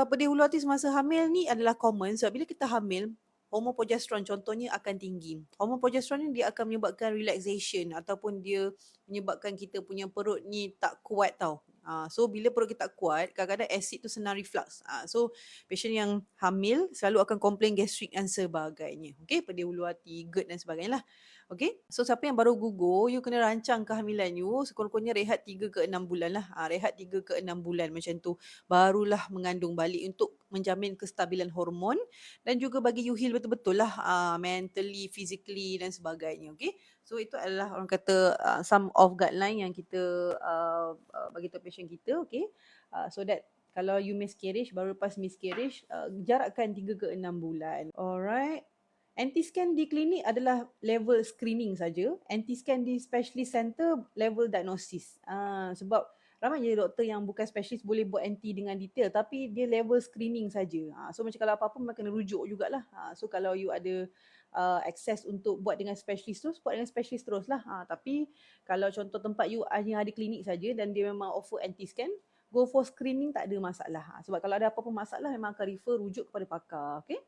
pedih hulu hati semasa hamil ni adalah common sebab bila kita hamil, hormon progesteron contohnya akan tinggi. Hormon progesteron ni dia akan menyebabkan relaxation ataupun dia menyebabkan kita punya perut ni tak kuat tau. So bila perut kita tak kuat, kadang-kadang asid tu senang reflux. So patient yang hamil selalu akan complain gastrik dan sebagainya. Okay, pedih hulu hati, GERD dan sebagainya lah. Okay, so siapa yang baru gugur, you kena rancang kehamilan you, sekurang-kurangnya rehat 3 ke 6 bulan lah. Rehat 3 ke 6 bulan macam tu. Barulah mengandung balik untuk menjamin kestabilan hormon dan juga bagi you heal betul-betul lah mentally, physically dan sebagainya. Okay, so itu adalah orang kata some of guideline yang kita bagi tahu patient kita. Okay, so that kalau you miscarriage, baru lepas miscarriage, jarakkan 3 ke 6 bulan. Alright. Anti-scan di klinik adalah level screening saja. Anti-scan di specialist center level diagnosis. Sebab ramai je doktor yang bukan specialist boleh buat anti dengan detail tapi dia level screening saja. So macam kalau apa-apa memang kena rujuk jugalah. So kalau you ada access untuk buat dengan specialist terus, buat dengan specialist terus lah. Tapi kalau contoh tempat you hanya ada klinik saja dan dia memang offer anti-scan, go for screening tak ada masalah. Sebab kalau ada apa-apa masalah memang akan refer rujuk kepada pakar. Okay?